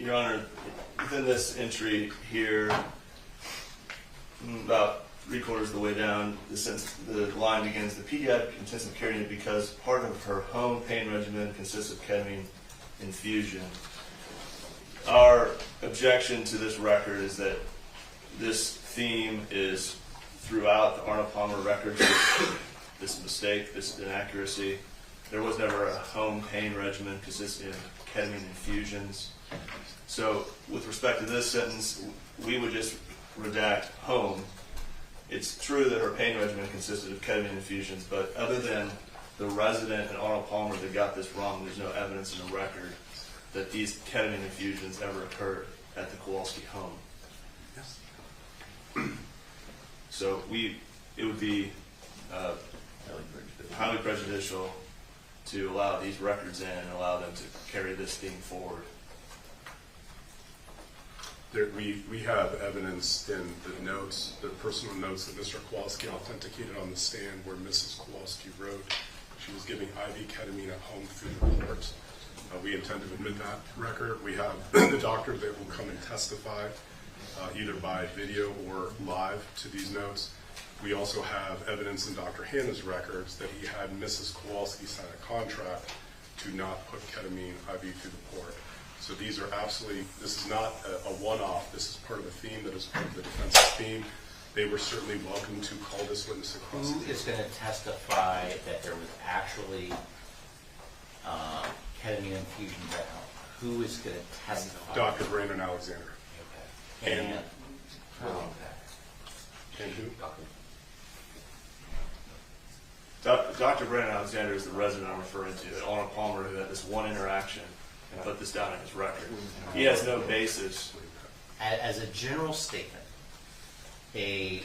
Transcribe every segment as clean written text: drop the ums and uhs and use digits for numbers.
Your Honor, within this entry here, about 3/4 of the way down, the line begins, the pediatric intensive care unit because part of her home pain regimen consists of ketamine infusion. Our objection to this record is that this theme is throughout the Arnold Palmer records, this mistake, this inaccuracy. There was never a home pain regimen consisting of ketamine infusions. So with respect to this sentence, we would just redact home. It's true that her pain regimen consisted of ketamine infusions, but other than the resident and Arnold Palmer that got this wrong, there's no evidence in the record that these ketamine infusions ever occurred at the Kowalski home. Yes. So it would be highly prejudicial to allow these records in and allow them to carry this theme forward. We have evidence in the notes, the personal notes that Mr. Kowalski authenticated on the stand where Mrs. Kowalski wrote she was giving IV ketamine at home through the port. We intend to admit that record. We have the doctor that will come and testify either by video or live to these notes. We also have evidence in Dr. Hanna's records that he had Mrs. Kowalski sign a contract to not put ketamine IV through the port. So these are absolutely, this is not a one-off. This is part of the theme that is part of the defense's theme. They were certainly welcome to call this witness across. Who is going to testify that there was actually ketamine infusions at home? Who is going to testify? Dr. Brandon Alexander. Okay. And okay. who? Dr. Brandon Alexander is the resident I'm referring to, Arnold Palmer, who had this one interaction and put this down in his record. He has no basis. As a general statement, the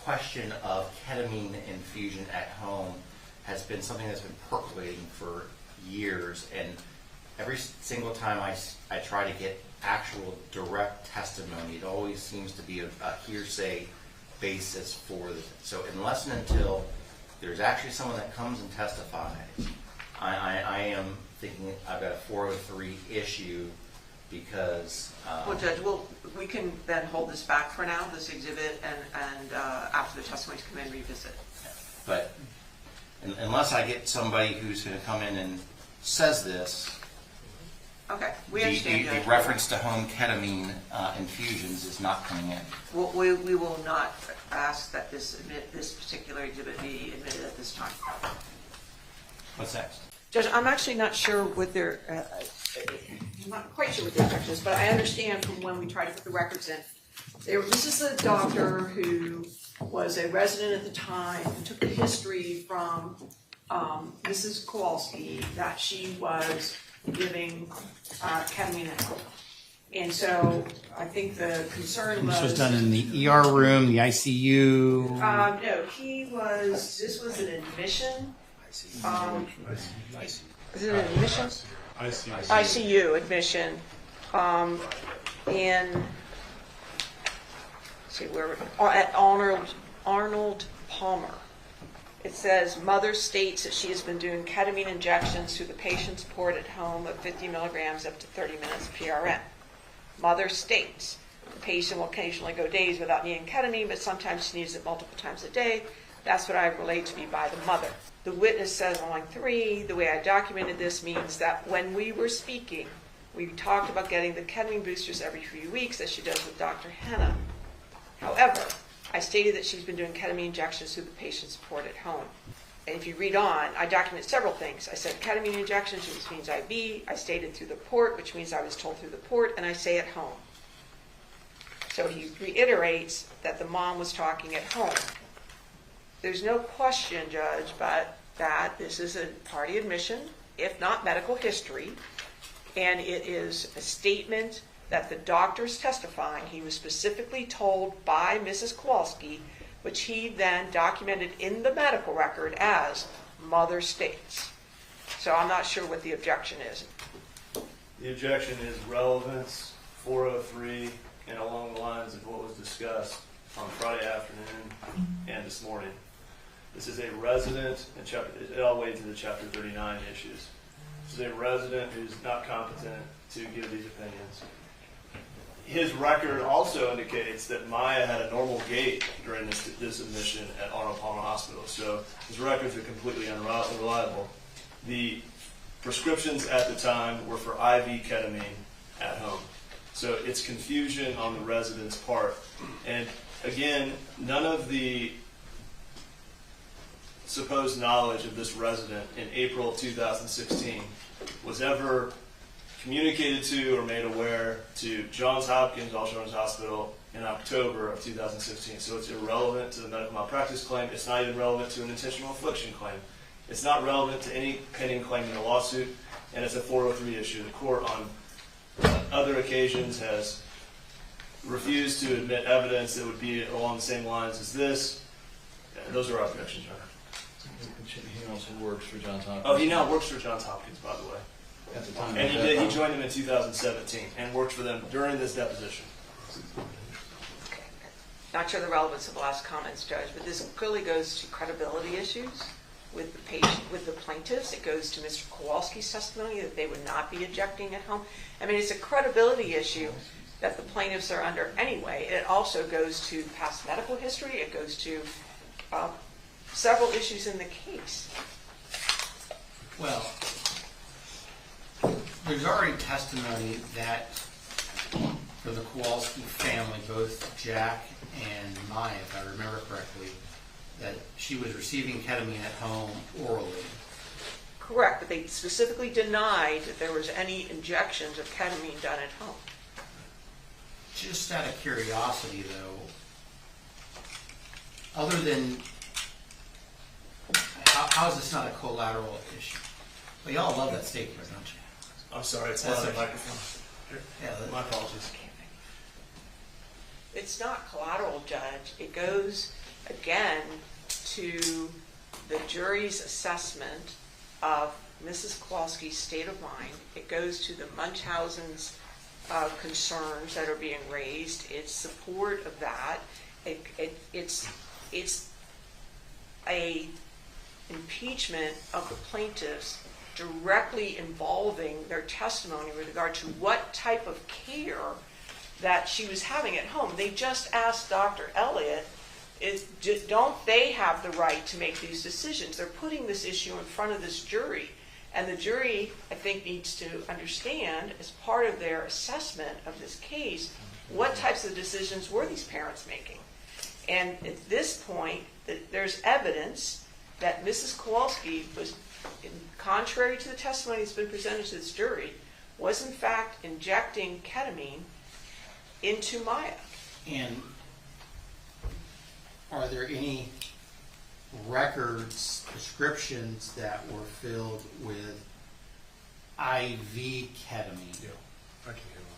question of ketamine infusion at home has been something that's been percolating for years, and every single time I try to get actual direct testimony, it always seems to be a hearsay basis for this. So unless and until there's actually someone that comes and testifies, I am thinking I've got a 403 issue because... well, Judge, we can then hold this back for now, this exhibit, and after the testimonies come in, revisit. But unless I get somebody who's going to come in and says this, okay, we understand, Judge. The reference to home ketamine infusions is not coming in. We will not ask that this particular exhibit be admitted at this time. What's next? Judge, I'm actually not sure what their, I'm not quite sure what their objection is, but I understand from when we tried to put the records in. This is a doctor who was a resident at the time and took the history from Mrs. Kowalski that she was giving ketamine at home. And so I think the concern was... This was done in the ER room, the ICU? No, this was an admission. Is it an admission? ICU admission. At Arnold Palmer. It says, mother states that she has been doing ketamine injections through the patient's port at home of 50 milligrams up to 30 minutes PRN. Mother states the patient will occasionally go days without needing ketamine, but sometimes she needs it multiple times a day. That's what I relate to me by the mother. The witness says on line 3, the way I documented this means that when we were speaking, we talked about getting the ketamine boosters every few weeks, as she does with Dr. Hanna. However, I stated that she's been doing ketamine injections through the patient's port at home. And if you read on, I documented several things. I said ketamine injections, which means IV. I stated through the port, which means I was told through the port, and I say at home. So he reiterates that the mom was talking at home. There's no question, Judge, but that this is a party admission, if not medical history, and it is a statement that the doctor's testifying he was specifically told by Mrs. Kowalski, which he then documented in the medical record as mother states. So I'm not sure what the objection is. The objection is relevance, 403, and along the lines of what was discussed on Friday afternoon and this morning. This is a resident, and it all went to the Chapter 39 issues. This is a resident who's not competent to give these opinions. His record also indicates that Maya had a normal gait during this admission at Arnold Palmer Hospital, so his records are completely unreliable. The prescriptions at the time were for IV ketamine at home. So it's confusion on the resident's part. And again, none of the supposed knowledge of this resident in April of 2016 was ever communicated to or made aware to Johns Hopkins, All Children's Hospital in October of 2016. So it's irrelevant to the medical malpractice claim. It's not even relevant to an intentional infliction claim. It's not relevant to any pending claim in the lawsuit, and it's a 403 issue. The court on other occasions has refused to admit evidence that would be along the same lines as this. Those are our objections, Your Honor. He also works for Johns Hopkins. Oh, he now works for Johns Hopkins, by the way. At the time. And he joined them in 2017 and worked for them during this deposition. Not sure the relevance of the last comments, Judge, but this clearly goes to credibility issues with the patient, with the plaintiffs. It goes to Mr. Kowalski's testimony that they would not be ejecting at home. I mean, it's a credibility issue that the plaintiffs are under anyway. It also goes to past medical history. It goes to several issues in the case. Well, there's already testimony that for the Kowalski family, both Jack and Maya, if I remember correctly, that she was receiving ketamine at home orally. Correct, but they specifically denied that there was any injections of ketamine done at home. Just out of curiosity, though, other than, how is this not a collateral issue? Well, y'all love that statement, don't you? I'm sorry, it's That's not a okay. microphone. Yeah, My apologies. It's not collateral, Judge. It goes, again, to the jury's assessment of Mrs. Kowalski's state of mind. It goes to the Munchausen's concerns that are being raised. It's support of that. It's a impeachment of the plaintiffs directly involving their testimony with regard to what type of care that she was having at home. They just asked Dr. Elliott, don't they have the right to make these decisions? They're putting this issue in front of this jury. And the jury, I think, needs to understand, as part of their assessment of this case, what types of decisions were these parents making? And at this point, there's evidence that Mrs. Kowalski was, contrary to the testimony that's been presented to this jury, was in fact injecting ketamine into Maya. And are there any records, prescriptions that were filled with IV ketamine? Yeah, I can handle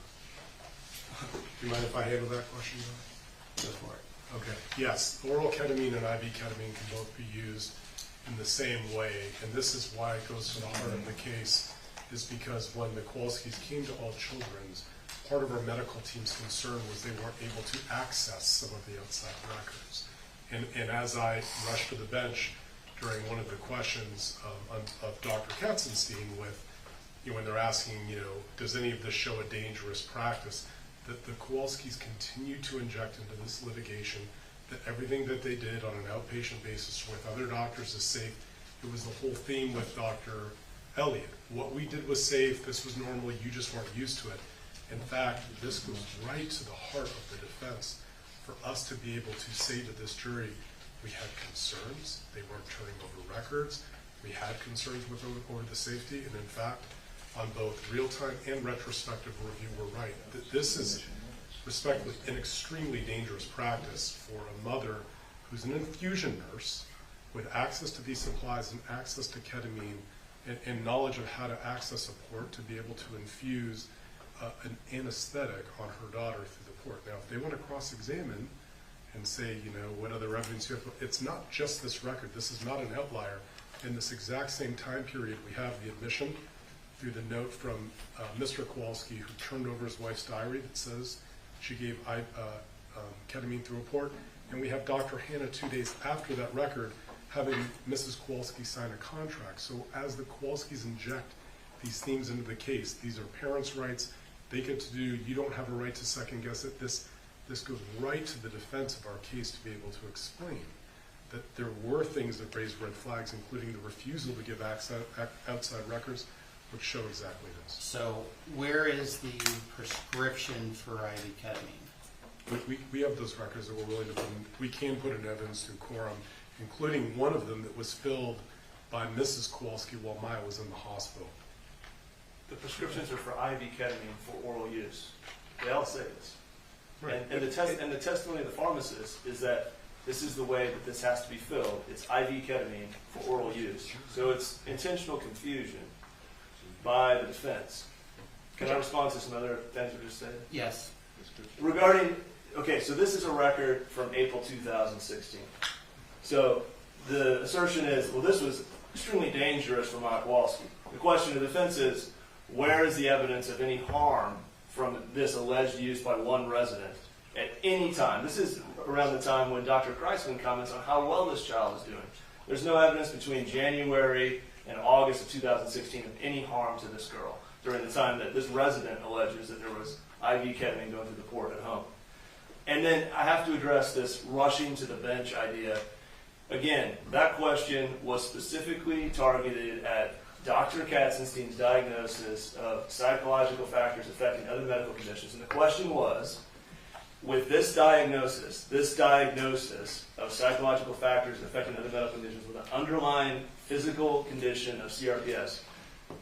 it. Do you mind if I handle that question, John? Go for it. Okay. Yes, oral ketamine and IV ketamine can both be used in the same way, and this is why it goes to the heart of the case, is because when the Kowalskis came to All Children's, part of our medical team's concern was they weren't able to access some of the outside records. And as I rushed to the bench during one of the questions of Dr. Katzenstein with, when they're asking, does any of this show a dangerous practice, that the Kowalskis continue to inject into this litigation that everything that they did on an outpatient basis with other doctors is safe. It was the whole theme with Dr. Elliott. What we did was safe, this was normal, you just weren't used to it. In fact, this goes right to the heart of the defense. For us to be able to say to this jury, we had concerns, they weren't turning over records, we had concerns over the safety, and in fact, on both real-time and retrospective review, we're right. This is, respectfully, an extremely dangerous practice for a mother who's an infusion nurse with access to these supplies and access to ketamine and knowledge of how to access a port to be able to infuse an anesthetic on her daughter through the port. Now, if they want to cross-examine and say, what other evidence you have, it's not just this record. This is not an outlier. In this exact same time period, we have the admission through the note from Mr. Kowalski, who turned over his wife's diary that says she gave ketamine through a port, and we have Dr. Hannah 2 days after that record having Mrs. Kowalski sign a contract. So as the Kowalskis inject these themes into the case. These are parents' rights. They get to do, you don't have a right to second guess it. This goes right to the defense of our case to be able to explain that there were things that raised red flags, including the refusal to give outside records, which show exactly this. So where is the prescription for IV ketamine? We have those records that we're willing to put in. We can put in evidence through quorum, including one of them that was filled by Mrs. Kowalski while Maya was in the hospital. The prescriptions are for IV ketamine for oral use. They all say this. Right. And the testimony of the pharmacist is that this is the way that this has to be filled. It's IV ketamine for oral use. So it's intentional confusion by the defense. Can I respond to some other things we just said? Yes. Regarding, okay, so this is a record from April 2016. So the assertion is, well, this was extremely dangerous for Mike Kowalski. The question of the defense is, where is the evidence of any harm from this alleged use by one resident at any time? This is around the time when Dr. Kreisman comments on how well this child is doing. There's no evidence between January and August of 2016 of any harm to this girl during the time that this resident alleges that there was IV ketamine going through the port at home. And then I have to address this rushing to the bench idea. Again, that question was specifically targeted at Dr. Katzenstein's diagnosis of psychological factors affecting other medical conditions. And the question was, with this diagnosis of psychological factors affecting other medical conditions with an underlying physical condition of CRPS,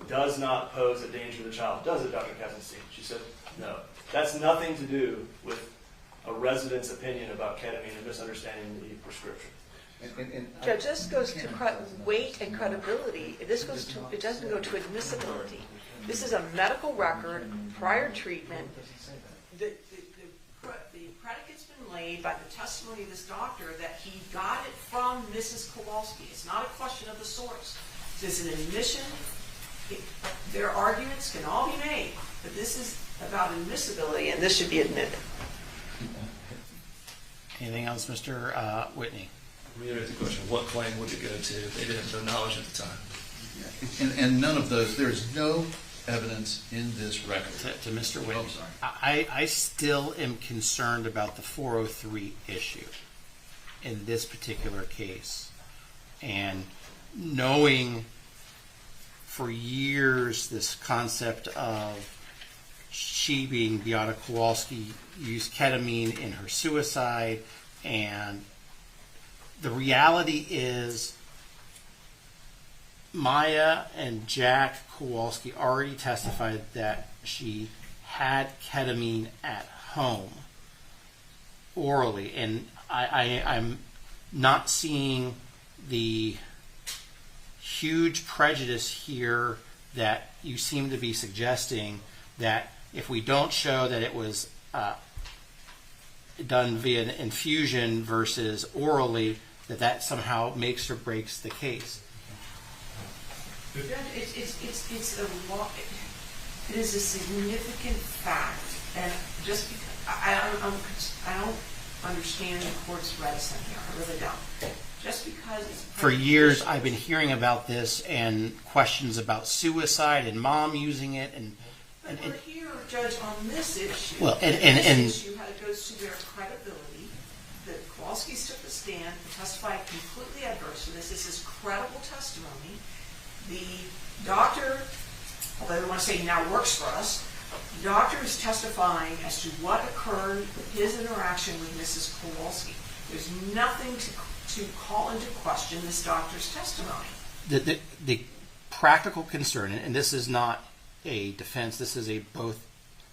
does not pose a danger to the child. Does it, Dr. Katzenstein? She said, no. That's nothing to do with a resident's opinion about ketamine and misunderstanding the prescription. Judge, this goes to weight and credibility. It doesn't go to admissibility. This is a medical record, prior treatment. The predicate's been laid by the testimony of this doctor that he got it from Mrs. Kowalski. It's not a question of the source. It's an admission. Their arguments can all be made, but this is about admissibility, and this should be admitted. Anything else, Mr. Whitney? Reiterate the question, what claim would it go to? They didn't have no knowledge at the time. And none of those, there is no evidence in this record. To Mr. Whitney, Oh, sorry. I still am concerned about the 403 issue in this particular case. And knowing for years this concept of she being Beata Kowalski used ketamine in her suicide, and the reality is Maya and Jack Kowalski already testified that she had ketamine at home orally, and I'm not seeing the huge prejudice here that you seem to be suggesting, that if we don't show that it was done via an infusion versus orally, that somehow makes or breaks the case. Judge, it is a significant fact, and just because I don't understand the court's reticence here. I really don't. Just because it's for years I've been hearing about this and questions about suicide and mom using it, and we're here, Judge, on this issue. Well, and this issue goes to their credibility. The Kowalskis took the stand and testified completely adverse to this. This is credible testimony. The doctor, although I want to say he now works for us, the doctor is testifying as to what occurred with his interaction with Mrs. Kowalski. There's nothing to call into question this doctor's testimony. the practical concern, and this is not a defense, this is a both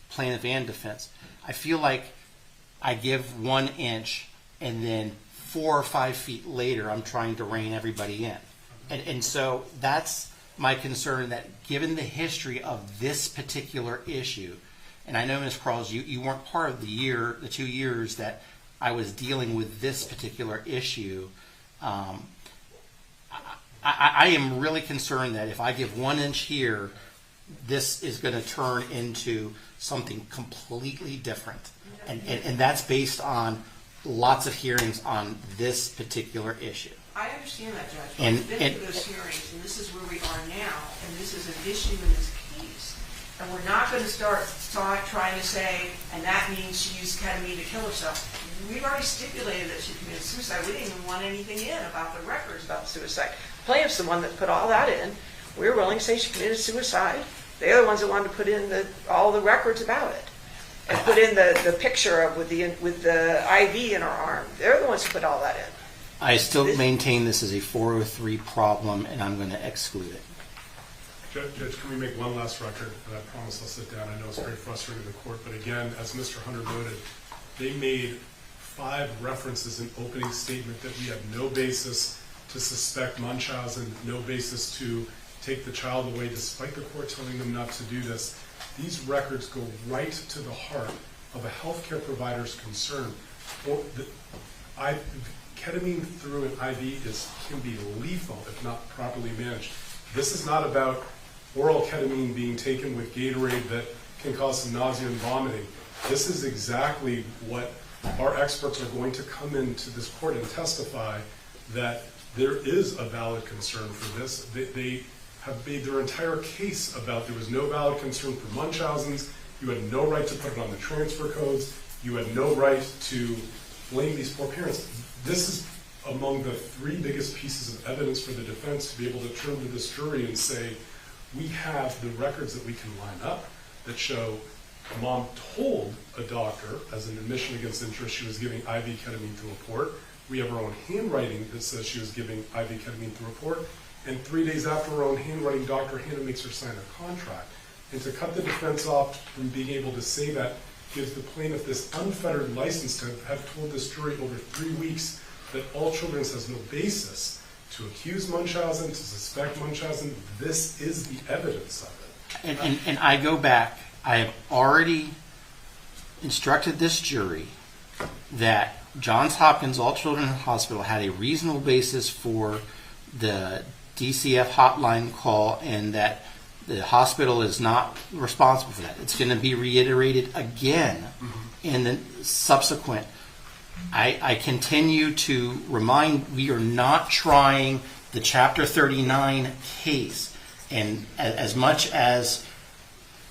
plaintiff and defense. I feel like I give 1 inch and then 4 or 5 feet later I'm trying to rein everybody in. And so that's my concern, that given the history of this particular issue, and I know, Ms. Crawls, you weren't part of the 2 years that I was dealing with this particular issue. I am really concerned that if I give 1 inch here, this is going to turn into something completely different. And that's based on lots of hearings on this particular issue. I understand that, Judge. And- We've been through those hearings, and this is where we are now, and this is an issue in this case. And we're not going to start trying to say, and that means she used ketamine to kill herself. We've already stipulated that she committed suicide. We didn't even want anything in about the records about Suicide. Plaintiff's the one that put all that in. We were willing to say she committed suicide. They're the ones that wanted to put in all the records about it. And put in the picture of with the IV in her arm. They're the ones who put all that in. I still maintain this is a 403 problem, and I'm going to exclude it. Judge, can we make one last record? And I promise I'll sit down. I know it's very frustrating to the court, but again, as Mr. Hunter noted, they made 5 references in opening statement that we have no basis to suspect Munchausen, no basis to take the child away, despite the court telling them not to do this. These records go right to the heart of a healthcare provider's concern. Ketamine through an IV can be lethal if not properly managed. This is not about oral ketamine being taken with Gatorade that can cause some nausea and vomiting. This is exactly what our experts are going to come into this court and testify that there is a valid concern for this. They have made their entire case about there was no valid concern for Munchausen's. You had no right to put it on the transfer codes. You had no right to blame these poor parents. This is among the 3 biggest pieces of evidence for the defense to be able to turn to this jury and say, we have the records that we can line up that show a mom told a doctor as an admission against interest she was giving IV ketamine through a port. We have our own handwriting that says she was giving IV ketamine through a port. And 3 days after her own handwriting, Dr. Hanna makes her sign a contract. And to cut the defense off from being able to say that gives the plaintiff this unfettered license to have told this jury over 3 weeks that All Children's has no basis to accuse Munchausen, to suspect Munchausen. This is the evidence of it. And I go back. I have already instructed this jury that Johns Hopkins All Children's Hospital had a reasonable basis for the DCF hotline call and that the hospital is not responsible for that. It's going to be reiterated again in the subsequent. I continue to remind we are not trying the Chapter 39 case. And as much as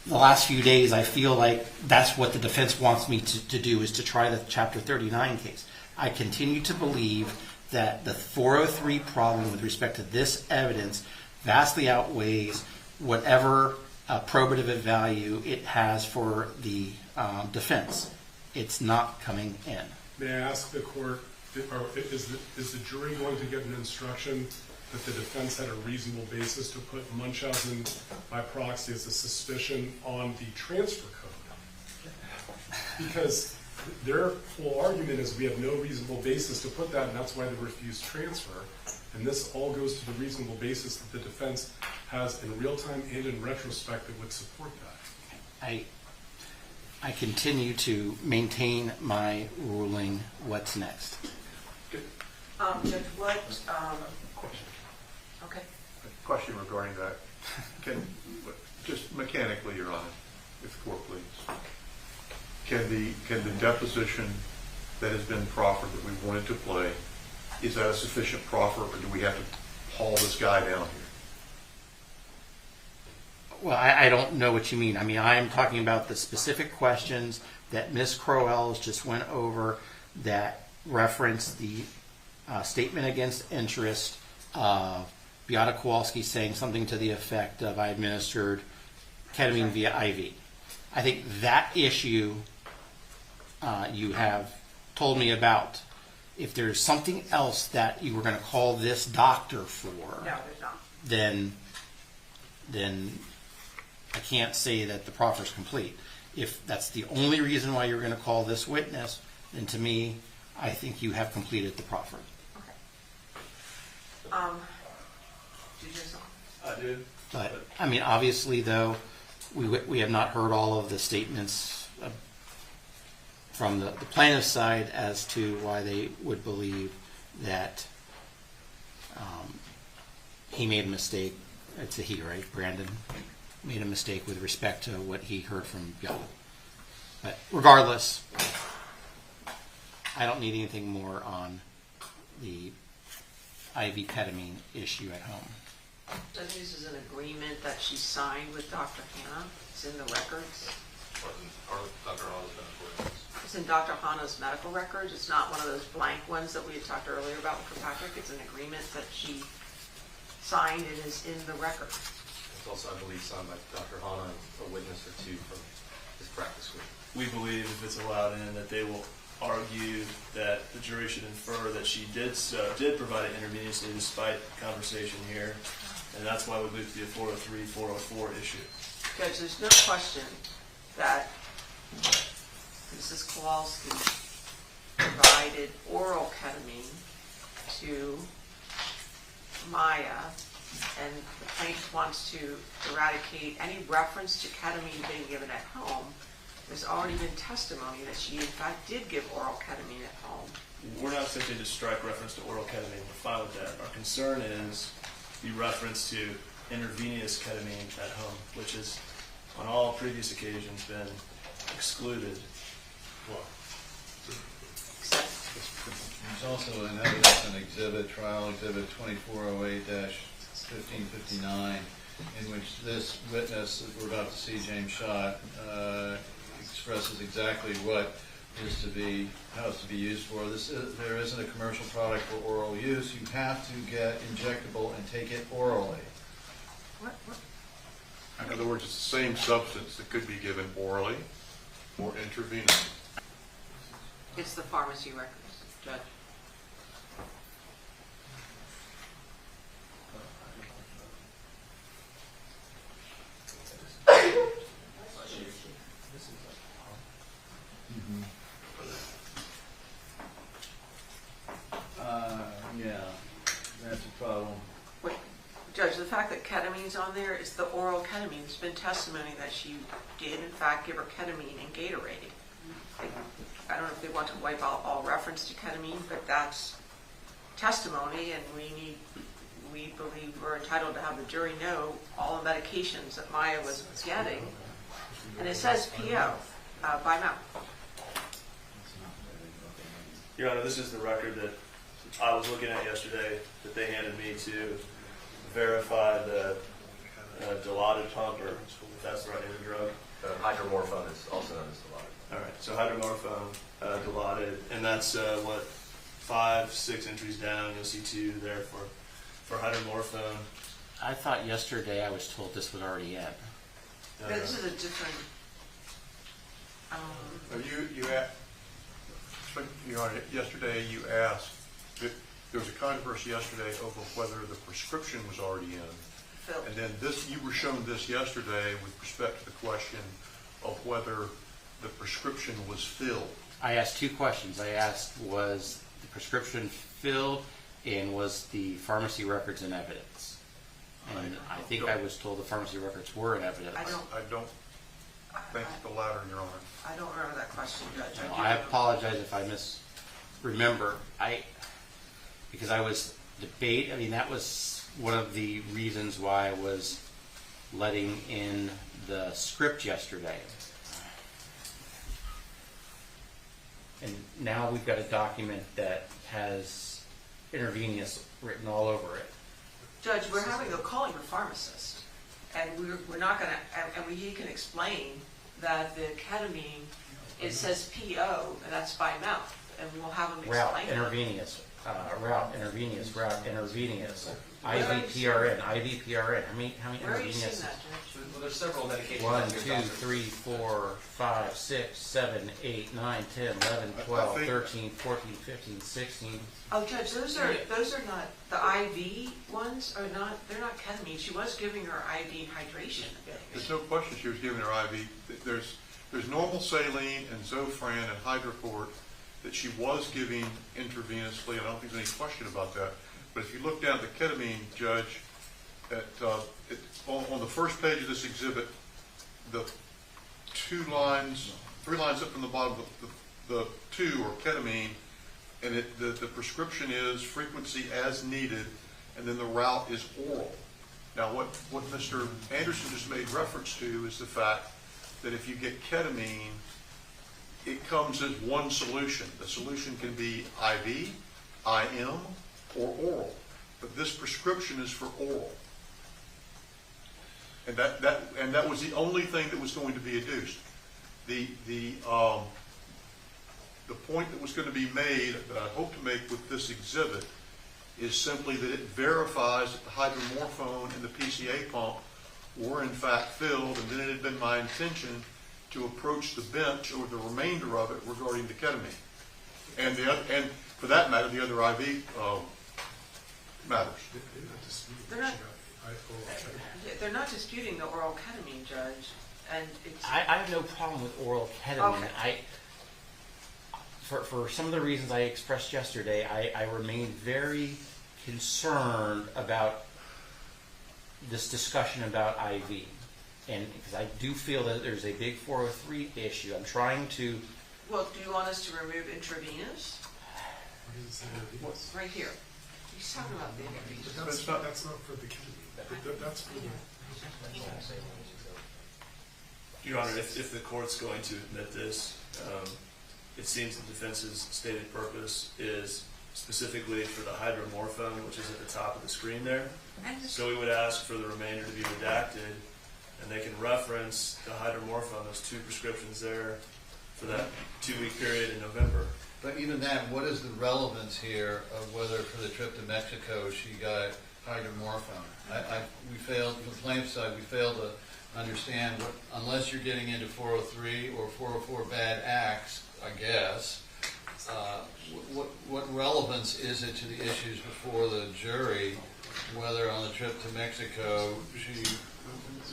the last few days I feel like that's what the defense wants me to do is to try the Chapter 39 case, I continue to believe that the 403 problem with respect to this evidence vastly outweighs whatever probative value it has for the defense. It's not coming in. May I ask the court, is the jury going to get an instruction that the defense had a reasonable basis to put Munchausen by proxy as a suspicion on the transfer code? Because their whole argument is we have no reasonable basis to put that, and that's why they refused transfer. And this all goes to the reasonable basis that the defense has in real time and in retrospect that would support that. I continue to maintain my ruling. What's next? Judge, what? Okay. A question regarding that. Just mechanically, Your Honor, if the court please. Can the deposition that has been proffered that we wanted to play, is that a sufficient proffer, or do we have to haul this guy down here? Well, I don't know what you mean. I mean, I am talking about the specific questions that Ms. Crowell's just went over that reference the statement against interest of Beata Kowalski saying something to the effect of I administered ketamine via IV. I think that issue you have told me about. If there's something else that you were going to call this doctor for, No, there's not. then I can't say that the proffer is complete. If that's the only reason why you're going to call this witness, then to me, I think you have completed the proffer. Okay. Did you have something? I did. But I mean, obviously, though, we have not heard all of the statements from the plaintiff's side as to why they would believe that he made a mistake. It's a he, right? Brandon made a mistake with respect to what he heard from Beata. But regardless, I don't need anything more on the IV ketamine issue at home. So this is an agreement that she signed with Dr. Hannah. It's in the records. It's in Dr. Hannah's medical records. It's not one of those blank ones that we had talked earlier about with Kirkpatrick. It's an agreement that she signed and is in the record. It's also, I believe, signed by Dr. Hana, a witness or two from his practice group. We believe if it's allowed in, that they will argue that the jury should infer that she did provide it intravenously despite the conversation here. And that's why we moved to the 403, 404 issue. Judge, there's no question that Mrs. Kowalski provided oral ketamine to Maya, and the plaintiff wants to eradicate any reference to ketamine being given at home. There's already been testimony that she, in fact, did give oral ketamine at home. We're not simply to strike reference to oral ketamine. We're fine with that. Our concern is the reference to intravenous ketamine at home, which has, on all previous occasions, been excluded. There's also an evidence in exhibit, trial exhibit 2408-1559, in which this witness that we're about to see, James Schott, expresses exactly what is to be, how it's to be used for. There isn't a commercial product for oral use. You have to get injectable and take it orally. What? In other words, it's the same substance that could be given orally or intravenously. It's the pharmacy records, Judge. Yeah, that's a problem. Wait, Judge, the fact that ketamine's on there is the oral ketamine. There's been testimony that she did, in fact, give her ketamine and Gatorade. I don't know if they want to wipe out all reference to ketamine, but that's testimony, and we believe we're entitled to have the jury know all the medications that Maya was getting. And it says PO, by mouth. Your Honor, this is the record that I was looking at yesterday that they handed me to verify the Dilaudid pump, or if that's the right name of the drug. Hydromorphone is also known as Dilaudid. All right, so hydromorphone, Dilaudid, and that's 5-6 entries down. You'll see 2 there for hydromorphone. I thought yesterday I was told this was already in. This is a different, Yesterday you asked, there was a controversy yesterday over whether the prescription was already in. Phil. And then you were shown this yesterday with respect to the question of whether the prescription was filled. I asked 2 questions. I asked, was the prescription filled, and was the pharmacy records in evidence? And I think I was told the pharmacy records were in evidence. I don't think the latter, Your Honor. I don't remember that question, Judge. I apologize if I misremember. Because I was that was one of the reasons why I was letting in the script yesterday. And now we've got a document that has intravenous written all over it. Judge, we're calling the pharmacist, and we're not going to, and he can explain that the ketamine, it says PO, and that's by mouth, and we will have him explain Route, it. intravenous, IVPRN. How many Where are you intravenous? seeing that, Judge? Well, there's several medications. 1, out here, 2, Doctor. 3, 4, 5, 6, 7, 8, 9, 10, 11, 12, 13, 14, 15, 16. Oh, Judge, those are not, the IV ones are not, they're not ketamine. She was giving her IV hydration. There's no question she was giving her IV. There's normal saline and Zofran and Hydroport that she was giving intravenously, and I don't think there's any question about that. But if you look down at the ketamine, Judge, on the first page of this exhibit, the 3 lines up from the bottom, the 2 are ketamine, and the prescription is frequency as needed, and then the route is oral. Now, what Mr. Anderson just made reference to is the fact that if you get ketamine, it comes as one solution. The solution can be IV, IM, or oral. this prescription is for oral. And that was the only thing that was going to be adduced. The point that was going to be made, that I hope to make with this exhibit, is simply that it verifies that the hydromorphone and the PCA pump were in fact filled, and then it had been my intention to approach the bench or the remainder of it regarding the ketamine. And for that matter, the other IV matters. They're not disputing the oral ketamine, Judge, and it's. I have no problem with oral ketamine. Okay. For some of the reasons I expressed yesterday, I remain very concerned about this discussion about IV. And because I do feel that there's a big 403 issue. I'm trying to... Well, do you want us to remove intravenous? Right here. He's talking about the intravenous. But that's not for the ketamine. That's for the... Your Honor, if the court's going to admit this, it seems the defense's stated purpose is specifically for the hydromorphone, which is at the top of the screen there. So we would ask for the remainder to be redacted, and they can reference the hydromorphone, those 2 prescriptions there, for that 2-week period in November. But even then, what is the relevance here of whether for the trip to Mexico she got hydromorphone? We failed, from the plaintiff's side, we failed to understand what, unless you're getting into 403 or 404 bad acts, I guess, what relevance is it to the issues before the jury, whether on the trip to Mexico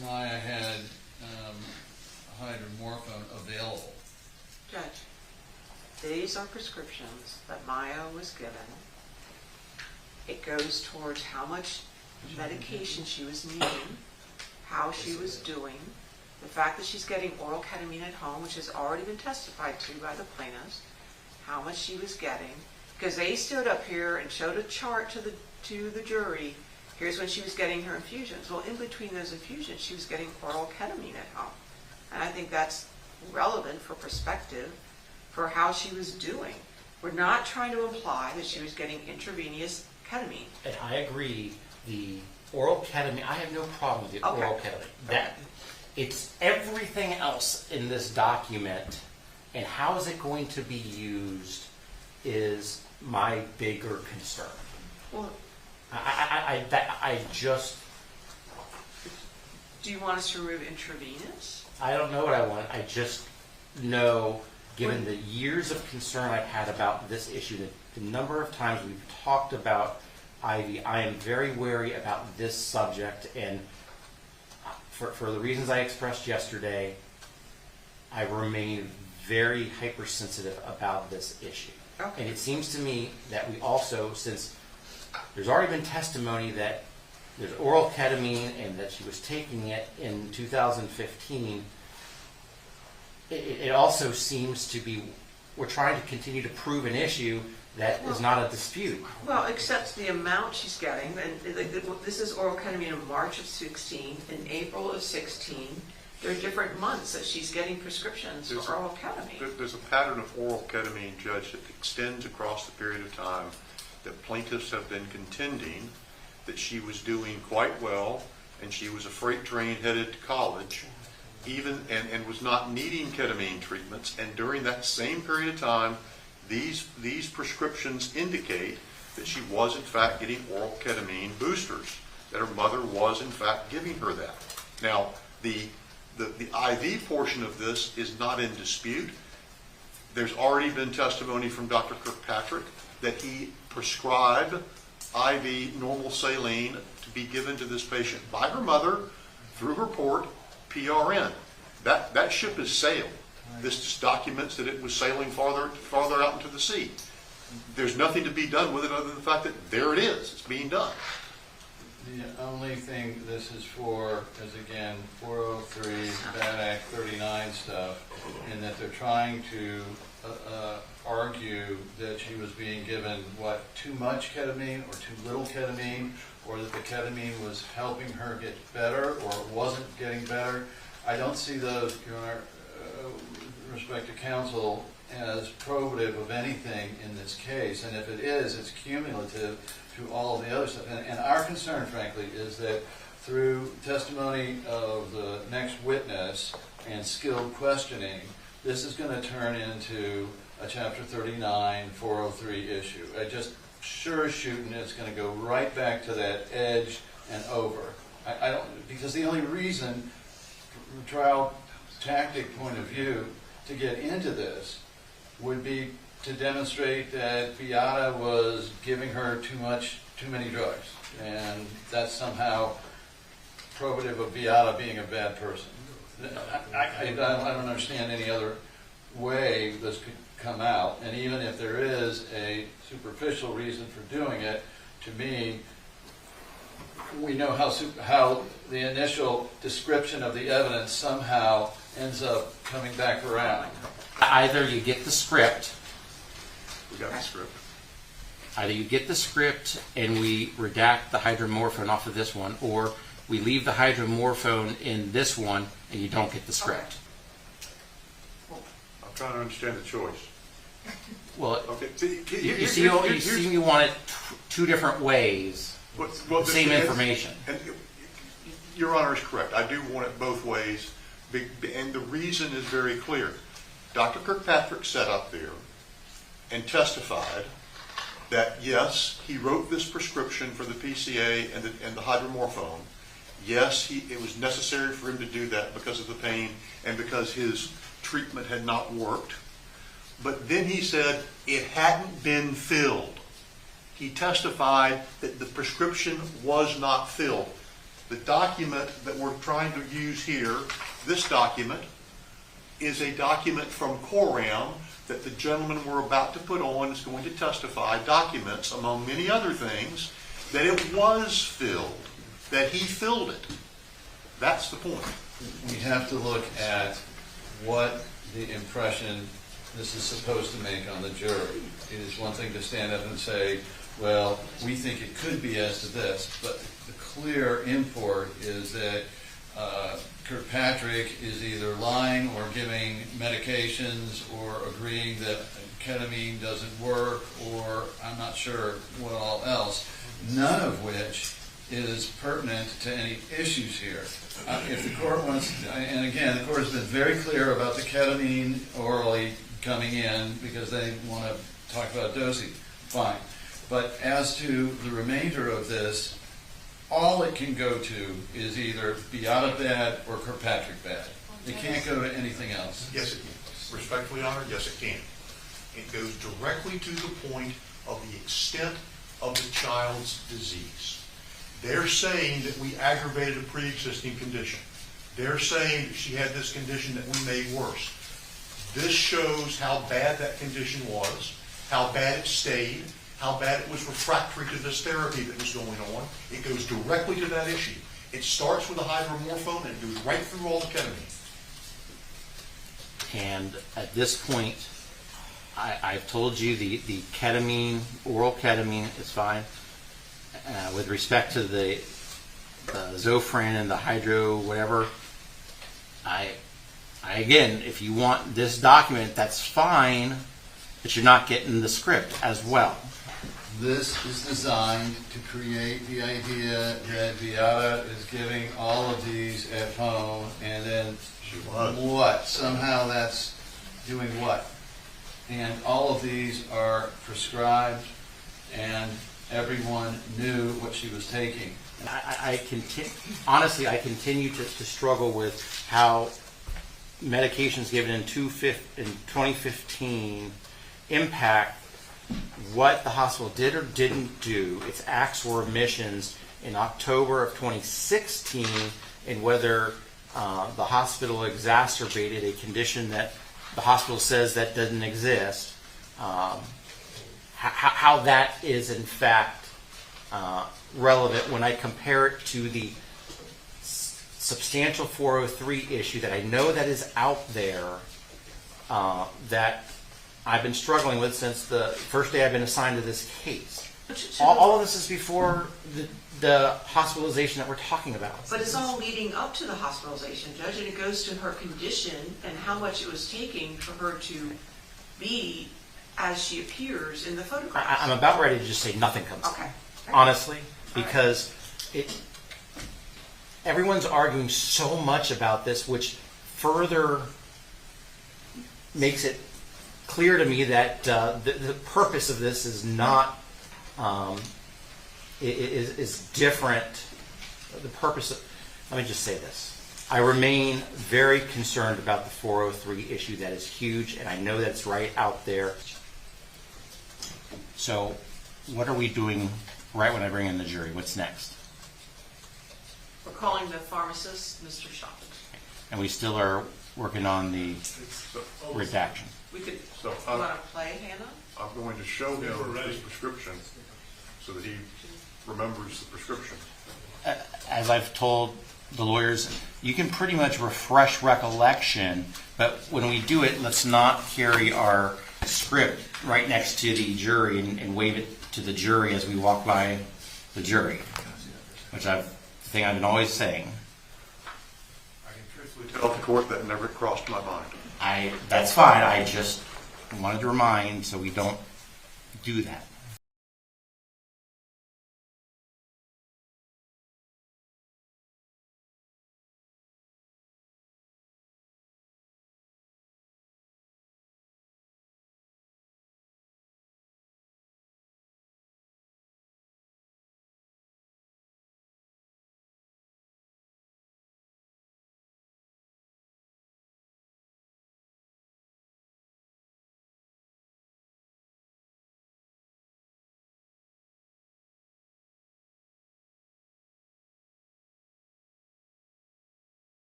Maya had hydromorphone available? Judge, these are prescriptions that Maya was given. It goes towards how much medication she was needing, how she was doing, the fact that she's getting oral ketamine at home, which has already been testified to by the plaintiffs, how much she was getting, because they stood up here and showed a chart to the jury. Here's when she was getting her infusions. Well, in between those infusions, she was getting oral ketamine at home. And I think that's relevant for perspective for how she was doing. We're not trying to imply that she was getting intravenous ketamine. And I agree, the oral ketamine, I have no problem with the oral ketamine. That it's everything else in this document, and how is it going to be used is my bigger concern. Well, I just... do you want us to remove intravenous? I don't know what I want. I just know, given the years of concern I've had about this issue, the number of times we've talked about IV, I am very wary about this subject, and for the reasons I expressed yesterday, I remain very hypersensitive about this issue. Okay. And it seems to me that we also, since there's already been testimony that there's oral ketamine and that she was taking it in 2015, it also seems to be, we're trying to continue to prove an issue that is not a dispute. Well, except the amount she's getting, and this is oral ketamine in March of 16, in April of 16. There are different months that she's getting prescriptions for oral ketamine. There's a pattern of oral ketamine, Judge, that extends across the period of time that plaintiffs have been contending that she was doing quite well, and she was a freight train headed to college, and was not needing ketamine treatments. And during that same period of time, these prescriptions indicate that she was in fact getting oral ketamine boosters, that her mother was in fact giving her that. Now, the IV portion of this is not in dispute. There's already been testimony from Dr. Kirkpatrick that he prescribed IV normal saline to be given to this patient by her mother through her port, PRN. That ship has sailed. This just documents that it was sailing farther out into the sea. There's nothing to be done with it other than the fact that there it is. It's being done. The only thing this is for is, again, 403, Bad Act 39 stuff, and that they're trying to argue that she was being given, too much ketamine or too little ketamine, or that the ketamine was helping her get better or it wasn't getting better. I don't see those, Your Honor, with respect to counsel, as probative of anything in this case, and if it is, it's cumulative to all of the other stuff. And our concern, frankly, is that through testimony of the next witness and skilled questioning, this is going to turn into a Chapter 39, 403 issue. I just sure as shooting, it's going to go right back to that edge and over. I don't, because the only reason, from a trial tactic point of view, to get into this would be to demonstrate that Beata was giving her too many drugs, and that's somehow probative of Beata being a bad person. I don't understand any other way this could come out, and even if there is a superficial reason for doing it, to me, we know how the initial description of the evidence somehow ends up coming back around. Either you get the script, We got the script. either you get the script and we redact the hydromorphone off of this one, or we leave the hydromorphone in this one and you don't get the script. I'm trying to understand the choice. Well, Okay. you see me want it two different ways, same information. And Your Honor is correct. I do want it both ways, and the reason is very clear. Dr. Kirkpatrick sat up there and testified that, yes, he wrote this prescription for the PCA and the hydromorphone. Yes, it was necessary for him to do that because of the pain and because his treatment had not worked. But then he said it hadn't been filled. He testified that the prescription was not filled. The document that we're trying to use here, this document, is a document from Coram that the gentleman we're about to put on is going to testify, documents, among many other things, that it was filled, that he filled it. That's the point. We have to look at what the impression this is supposed to make on the jury. It is one thing to stand up and say, well, we think it could be as to this, but the clear import is that Kirkpatrick is either lying or giving medications or agreeing that ketamine doesn't work, or I'm not sure what all else, none of which is pertinent to any issues here. If the court wants, and again, the court has been very clear about the ketamine orally coming in because they want to talk about dosing, fine. But as to the remainder of this, all it can go to is either Beata bad or Kirkpatrick bad. It can't go to anything else. Yes, it can. Respectfully, Your Honor, yes, it can. It goes directly to the point of the extent of the child's disease. They're saying that we aggravated a pre-existing condition. They're saying that she had this condition that we made worse. This shows how bad that condition was, how bad it stayed, how bad it was refractory to this therapy that was going on. It goes directly to that issue. It starts with the hydromorphone and it goes right through all the ketamine. And at this point, I've told you the ketamine, oral ketamine is fine. With respect to the Zofran and the hydro whatever, again, if you want this document, that's fine, but you're not getting the script as well. This is designed to create the idea that Beata is giving all of these at home, and then what? Somehow that's doing what? And all of these are prescribed, and everyone knew what she was taking. Honestly, I continue to struggle with how medications given in 2015 impact what the hospital did or didn't do, its acts or omissions in October of 2016, and whether the hospital exacerbated a condition that the hospital says that doesn't exist. How that is in fact relevant when I compare it to the substantial 403 issue that I know that is out there that I've been struggling with since the first day I've been assigned to this case. All of this is before the hospitalization that we're talking about. But it's all leading up to the hospitalization, Judge, and it goes to her condition and how much it was taking for her to be as she appears in the photograph. I'm about ready to just say nothing comes. Okay. Honestly, because everyone's arguing so much about this, which further makes it clear to me that the purpose of this is not is different. The purpose of, let me just say this. I remain very concerned about the 403 issue. That is huge, and I know that it's right out there. So what are we doing right when I bring in the jury? What's next? We're calling the pharmacist Mr. Shaw. And we still are working on the redaction. We could, So you I'm, want to play, Hannah? I'm going to show him this prescription so that he remembers the prescription. As I've told the lawyers, you can pretty much refresh recollection, but when we do it, let's not carry our script right next to the jury and wave it to the jury as we walk by the jury, which the thing I've been always saying. I can truthfully tell the court that never crossed my mind. That's fine. I just wanted to remind so we don't do that.